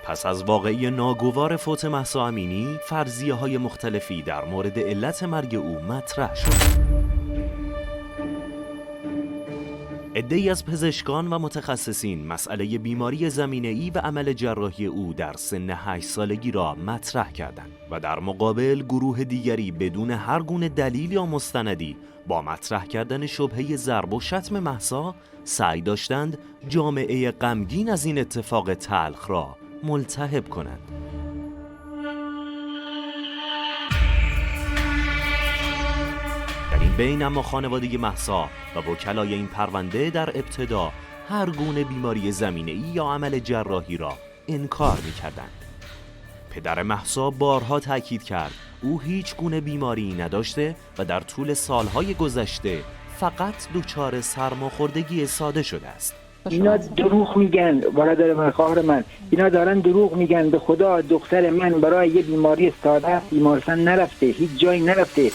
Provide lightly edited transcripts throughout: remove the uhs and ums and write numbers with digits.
پس از واقعه ناگوار فوت مهسا امینی، فرضیه‌های مختلفی در مورد علت مرگ او مطرح شد. عده‌ای از پزشکان و متخصصین مسئله بیماری زمینه‌ای و عمل جراحی او در سن 8 سالگی را مطرح کردند و در مقابل گروه دیگری بدون هر گونه دلیل یا مستندی با مطرح کردن شبهه ضرب و شتم مهسا سعی داشتند جامعه غمگین از این اتفاق تلخ را ملتهب کنند. در این بین اما خانواده مهسا و وکلای این پرونده در ابتدا هر گونه بیماری زمینه‌ای یا عمل جراحی را انکار می‌کردند. پدر مهسا بارها تاکید کرد او هیچ گونه بیماری نداشته و در طول سالهای گذشته فقط دچار سرماخوردگی ساده شده است. اینا دروغ میگن، برادر من، خواهر من، اینا دارن دروغ میگن. به خدا دختر من برای یه بیماری ساده بیمارستان نرفته، هیچ جایی نرفته.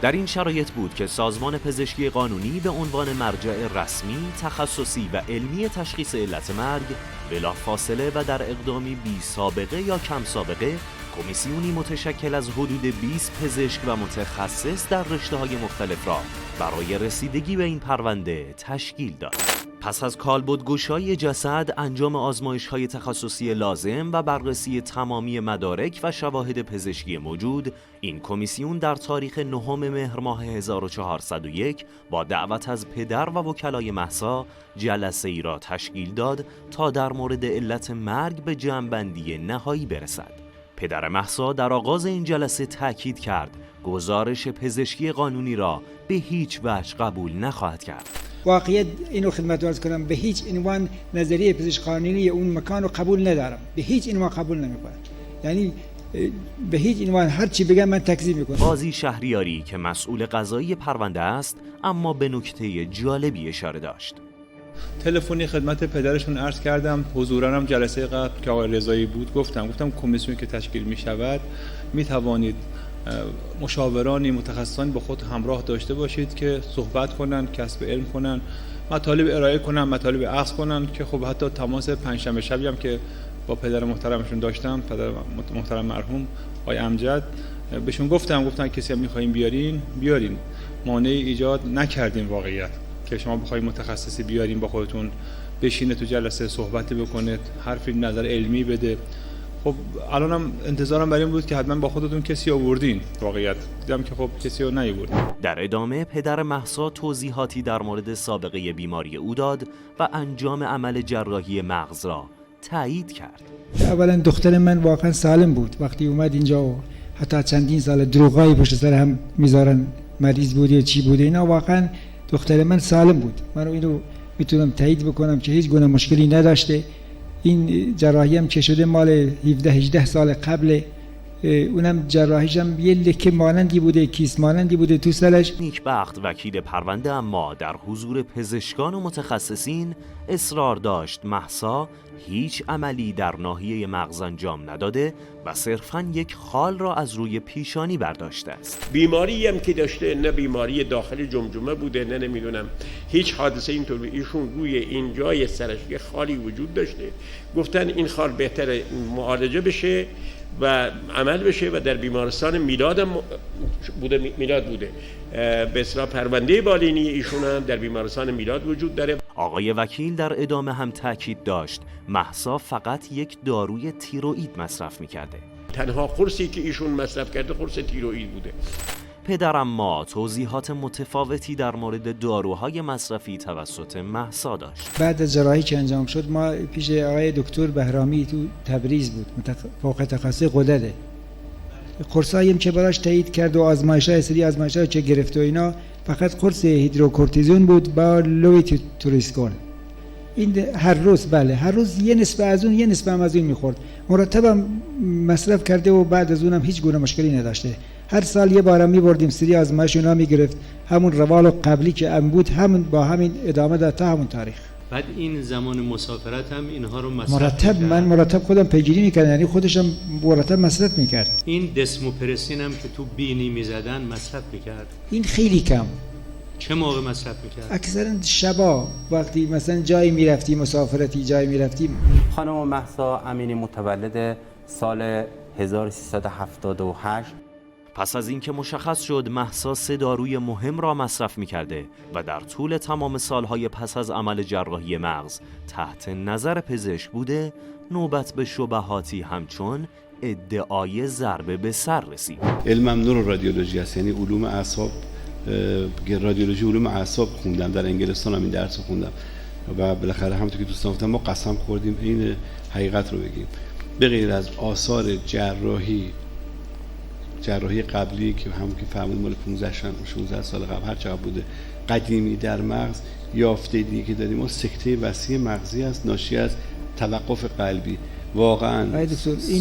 در این شرایط بود که سازمان پزشکی قانونی به عنوان مرجع رسمی، تخصصی و علمی تشخیص علت مرگ بلافاصله و در اقدامی بی سابقه یا کم سابقه کمیسیونی متشکل از حدود 20 پزشک و متخصص در رشته‌های مختلف را برای رسیدگی به این پرونده تشکیل داد. پس از کالبدگشایی جسد، انجام آزمایش‌های تخصصی لازم و بررسی تمامی مدارک و شواهد پزشکی موجود، این کمیسیون در تاریخ 9 مهر ماه 1401 با دعوت از پدر و وکلای مهسا جلسه‌ای را تشکیل داد تا در مورد علت مرگ به جمع‌بندی نهایی برسد. پدر مهسا در آغاز این جلسه تاکید کرد گزارش پزشکی قانونی را به هیچ وجه قبول نخواهد کرد. واقعیت اینو خدمت عرض کنم، به هیچ عنوان نظریه پزشک قانونی اون مکان رو قبول ندارم، به هیچ عنوان قبول نمیکنم. یعنی به هیچ عنوان هر چی بگم من تکذیب میکنم. قاضی شهریاری که مسئول قضایی پرونده است اما به نکته جالبی اشاره داشت. تلفنی خدمت پدرشون عرض کردم، حضوراً هم جلسه قبل که آقای رضایی بود گفتم کمیسیونی که تشکیل می شود می توانید مشاورانی متخصصان با خود همراه داشته باشید که صحبت کنن، کسب علم کنن، مطالب ارائه کنن، مطالب اخذ کنن که خب حتی تماس پنجشنبه شبی هم که با پدر محترمشون داشتم، پدر محترم مرحوم آقای امجد، بهشون گفتن کسی هم می‌خواید بیارین. مانعی ایجاد نکردیم واقعیت که شما بخواید متخصصی بیارین با خودتون بشینه تو جلسه صحبتی بکنید، حرفی نظر علمی بده. خب الانم انتظارم برای این بود که حتما با خودتون کسی آوردین. واقعیت دیدم که خب کسی رو نیاوردین. در ادامه پدر مهسا توضیحاتی در مورد سابقه بیماری او داد و انجام عمل جراحی مغز را تایید کرد. اولا دختر من واقعا سالم بود. وقتی اومد اینجا و حتی چندین سال دروغایی پشت سر هم میذارن مریض بود یا چی بود، اینا واقعا دختر من سالم بود. من اینو میتونم تایید بکنم که هیچ گونه مشکلی نداشته. این جراحی هم که شده مال 17-18 سال قبل، اونم جراحیش هم یه لکه مانندی بوده، کیس مانندی بوده تو سرش. نیکبخت وکیل پرونده اما در حضور پزشکان و متخصصین اصرار داشت مهسا هیچ عملی در ناحیه مغز انجام نداده و صرفاً یک خال را از روی پیشانی برداشته است. بیماری هم که داشته نه بیماری داخل جمجمه بوده نه نمیدونم هیچ حادثه اینطور. ایشون روی این جای سرش یه خالی وجود داشته، گفتن این خال بهتره معالجه بشه و عمل بشه و در بیمارستان میلاد بوده به اصطلاح پرونده بالینی ایشون هم در بیمارستان میلاد وجود داره. آقای وکیل در ادامه هم تاکید داشت مهسا فقط یک داروی تیروئید مصرف می‌کرده. تنها قرصی که ایشون مصرف کرده قرص تیروئید بوده. پدر اما توضیحات متفاوتی در مورد داروهای مصرفی توسط مهسا داشت. بعد از جراحی که انجام شد ما پیش آقای دکتر بهرامی تو تبریز بود، فوق تخصص غدده. قرصایی هم که براش تایید کرد و آزمایش‌های سری آزمایش‌ها که گرفت و اینا فقط قرص هیدروکورتیزون بود با لویتوریسکول. این هر روز یه نصف از اون یه نصف هم از این می‌خورد. مرتب مصرف کرده و بعد از اونم هیچ گونه مشکلی نداشته. هر سال یه بارم می‌بردیم سری آزمایش اونا می‌گرفت، همون روال قبلی که ام بود همون با همین ادامه داد تا همون تاریخ. بعد این زمان مسافرت هم اینها رو مصرف مرتب می‌کرد. من مرتب خودم پیگیری می‌کردم، یعنی خودشم مرتب مصرف می‌کرد. این دسموپرسین هم که تو بینی می‌زدن مصرف می‌کرد. این خیلی کم، چه موقع مصرف می‌کرد؟ اکثرا شبا وقتی مثلا جایی می‌رفتیم، مسافرتی جایی می‌رفتیم. خانم مهسا امینی متولد سال 1378. پس از اینکه مشخص شد مهسا 3 داروی مهم را مصرف می‌کرده و در طول تمام سالهای پس از عمل جراحی مغز تحت نظر پزشک بوده، نوبت به شبهاتی همچون ادعای ضربه به سر رسید. علمم نورورادیولوژی است، یعنی علوم اعصاب، رادیولوژی علوم اعصاب خوندم، در انگلستان هم این درس خوندم و بالاخره همونطور که دوستان گفتن ما قسم خوردیم این حقیقت رو بگیم. به غیر از آثار جراحی قبلی که همون که فرمود مال 15-16 سال قبل هر چقدر بوده قدیمی در مغز، یافته دیگه که داریم ما سکته وسیع مغزی است ناشی از توقف قلبی. واقعا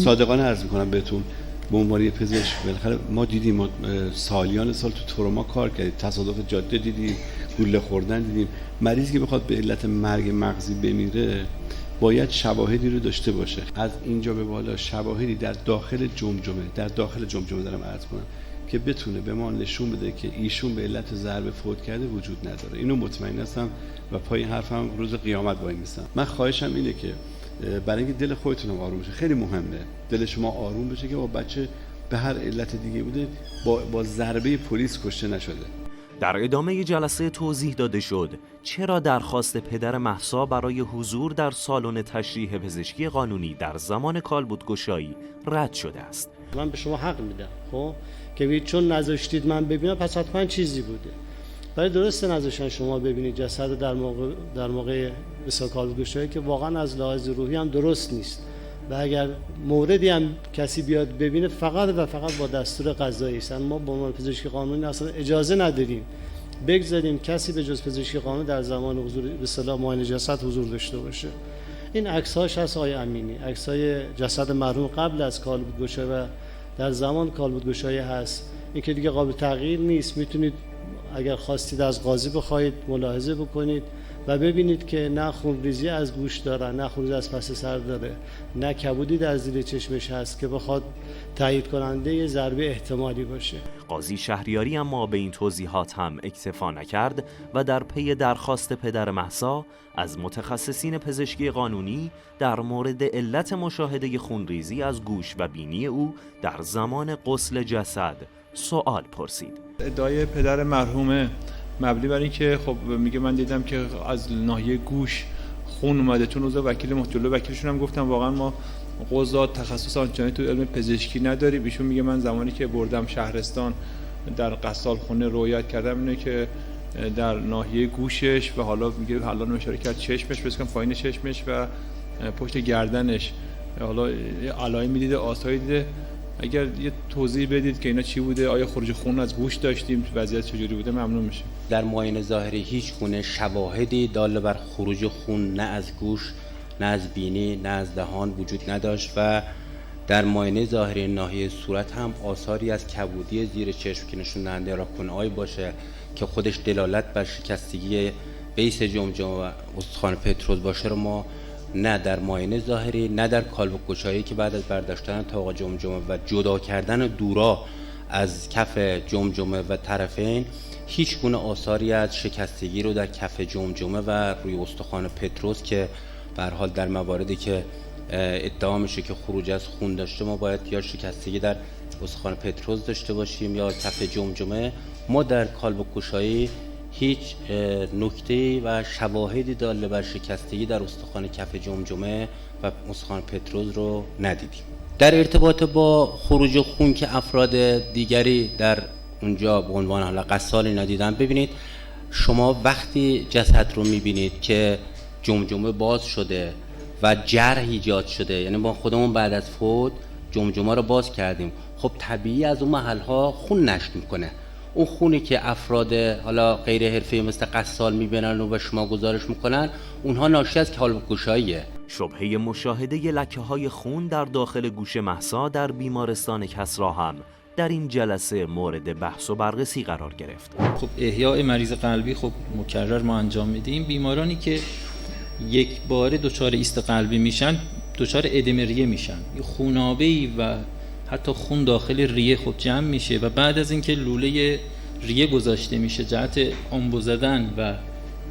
صادقانه عرض میکنم بهتون به عنوان یه پزشک بالاخره ما دیدیم، ما سالیان سال تو تروما کار کردیم، تصادف جاده دیدیم، گوله خوردن دیدیم. مریضی که بخواد به علت مرگ مغزی بمیره باید شواهدی رو داشته باشه. از اینجا به بالا شواهدی در داخل جمجمه دارم عرض کنم که بتونه به ما نشون بده که ایشون به علت ضربه فوت کرده وجود نداره. اینو مطمئن هستم و پای حرفم روز قیامت وای میستم. من خواهشم اینه که برای اینکه دل خودتون آروم بشه، خیلی مهمه دل شما آروم بشه که با بچه به هر علت دیگه بوده با ضربه پلیس کشته نشده. در ادامه جلسه توضیح داده شد چرا درخواست پدر مهسا برای حضور در سالن تشریح پزشکی قانونی در زمان کالبدگشایی رد شده است. من به شما حق میدم خب که چون نذاشتید من ببینم پس حتما چیزی بوده. ولی درسته نذاشتن شما ببینید جسد در موقع بسیار کالبدگشایی که واقعا از لحاظ روحی هم درست نیست و اگر موردی هم کسی بیاد ببینه فقط و فقط با دستور قضایی است. ما به عنوان پزشکی قانونی اصلا اجازه نداریم بگذاریم کسی به جز پزشکی قانونی در زمان حضور به اصطلاح معاینه جسد حضور داشته باشه. این عکس‌هاش هست آقای امینی، عکس‌های جسد مرحوم قبل از کالبدگشایی و در زمان کالبدگشایی هست. این که دیگه قابل تغییر نیست. میتونید اگر خواستید از قاضی بخواید ملاحظه بکنید و ببینید که نه خونریزی از گوش داره، نه خونریزی از پس سر داره، نه کبودی در زیر چشمش هست که بخواد تایید کننده یه ضربه احتمالی باشه. قاضی شهریاری اما به این توضیحات هم اکتفا نکرد و در پی درخواست پدر مهسا از متخصصین پزشکی قانونی در مورد علت مشاهده خونریزی از گوش و بینی او در زمان غسل جسد سوال پرسید. ادعای پدر مرحومه مبنی بر این که خب میگه من دیدم که از ناحیه گوش خون اومده، چون روز جلو وکیلشون هم گفتم واقعا ما قضات تخصص آنچنانی تو علم پزشکی نداریم. ایشون میگه من زمانی که بردم شهرستان در قصال خونه رویت کردم اینه که در ناحیه گوشش و حالا میگه حالا اشاره کرد چشمش، بس کنم پایین چشمش و پشت گردنش حالا علائم میدیده، آثاری دیده. اگر یه توضیح بدید که اینا چی بوده، آیا خروج خون از گوش داشتیم، وضعیت چجوری بوده، ممنون میشه. در معاینه ظاهری هیچ گونه شواهدی دال بر خروج خون نه از گوش، نه از بینی، نه از دهان وجود نداشت و در معاینه ظاهری ناحیه صورت هم آثاری از کبودی زیر چشم که نشون دهنده راکنه‌ای باشه که خودش دلالت بر شکستگی بیس جمجمه و استخوان پتروس باشه رو ما نه در معاینه ظاهری نه در کالبدگشایی که بعد از برداشتن طاق جمجمه و جدا کردن دورا از کف جمجمه و طرفین هیچ گونه آثاری از شکستگی رو در کف جمجمه و روی استخوان پتروس که به هر حال در مواردی که ادعا میشه که خروج از خون داشته ما باید یا شکستگی در استخوان پتروس داشته باشیم یا کف جمجمه. ما در کالبدگشایی هیچ نکته و شواهدی داله بر شکستگی در استخوان کف جمجمه و استخوان پتروس رو ندیدیم. در ارتباط با خروج خون که افراد دیگری در اونجا به عنوان حالا غسال اینا دیدن، ببینید شما وقتی جسد رو میبینید که جمجمه باز شده و جرح ایجاد شده، یعنی ما خودمون بعد از فوت جمجمه رو باز کردیم، خب طبیعی از اون محلها خون نشت میکنه. اون خونی که افراد حالا غیر حرفه‌ای مثل غسال میبینن و به شما گزارش میکنن اونها ناشی از کالبدگشاییه. شبهه مشاهده لکه‌های خون در داخل گوش مهسا در بیمارستان کسری هم در این جلسه مورد بحث و بررسی قرار گرفت. خب احیاء مریض قلبی خب مکرر ما انجام میدیم. بیمارانی که یک بار دچار ایست قلبی میشن دچار ادم ریه میشن، خونابه‌ای و حتی خون داخل ریه خب جمع میشه و بعد از اینکه لوله ریه گذاشته میشه جهت آنبو زدن و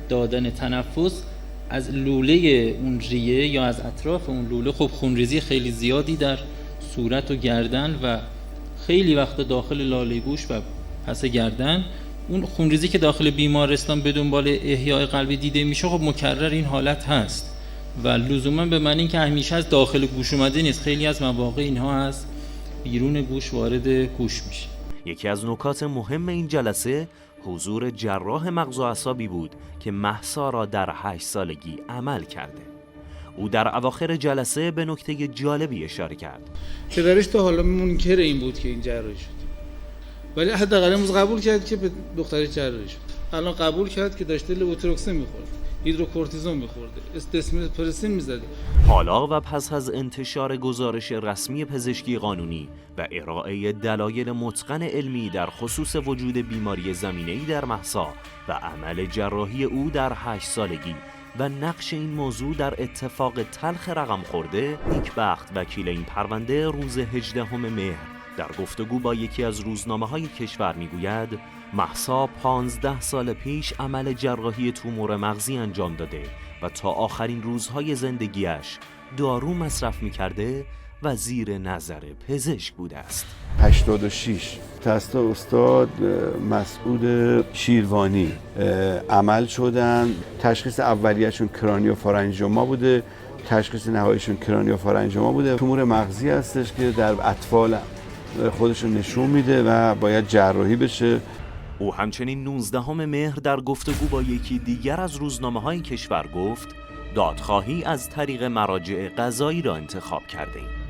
دادن تنفس، از لوله اون ریه یا از اطراف اون لوله خب خونریزی خیلی زیادی در صورت و گردن و خیلی وقت داخل لاله گوش و پس گردن، اون خونریزی که داخل بیمارستان به دنبال احیاء قلبی دیده میشه خب مکرر این حالت هست و لزوما به معنی اینکه همیشه از داخل گوش اومده نیست، خیلی از مواقع اینها از بیرون گوش وارد گوش میشه. یکی از نکات مهم این جلسه حضور جراح مغز و اعصابی بود که مهسا را در 8 سالگی عمل کرده. او در اواخر جلسه به نکته جالبی اشاره کرد. پدرش تا حالا منکر این بود که این جراحی شد، ولی حداقل امروز قبول کرد که به دخترش جراحی شد. الان قبول کرد که داشته لوتروکسین می‌خورد، هیدروکورتیزون می‌خورده، استسمیپرسین می‌زده. حالا و پس از انتشار گزارش رسمی پزشکی قانونی و ارائه دلایل متقن علمی در خصوص وجود بیماری زمینه‌ای در مهسا و عمل جراحی او در 8 سالگی و نقش این موضوع در اتفاق تلخ رقم خورده، نیکبخت وکیل این پرونده روز 18 مهر در گفتگو با یکی از روزنامه‌های کشور میگوید مهسا 15 سال پیش عمل جراحی تومور مغزی انجام داده و تا آخرین روزهای زندگیش دارو مصرف می‌کرده و زیر نظر پزشک بوده است. 86 توسط استاد مسعود شیروانی عمل شدن. تشخیص اولیه‌شون کرانیوفارنژوما بوده، تشخیص نهاییشون کرانیوفارنژوما بوده. تومور مغزی هستش که در اطفال خودشون نشون میده و باید جراحی بشه. او همچنین 19 مهر در گفتگو با یکی دیگر از روزنامه‌های کشور گفت دادخواهی از طریق مراجع قضایی را انتخاب کرده ایم.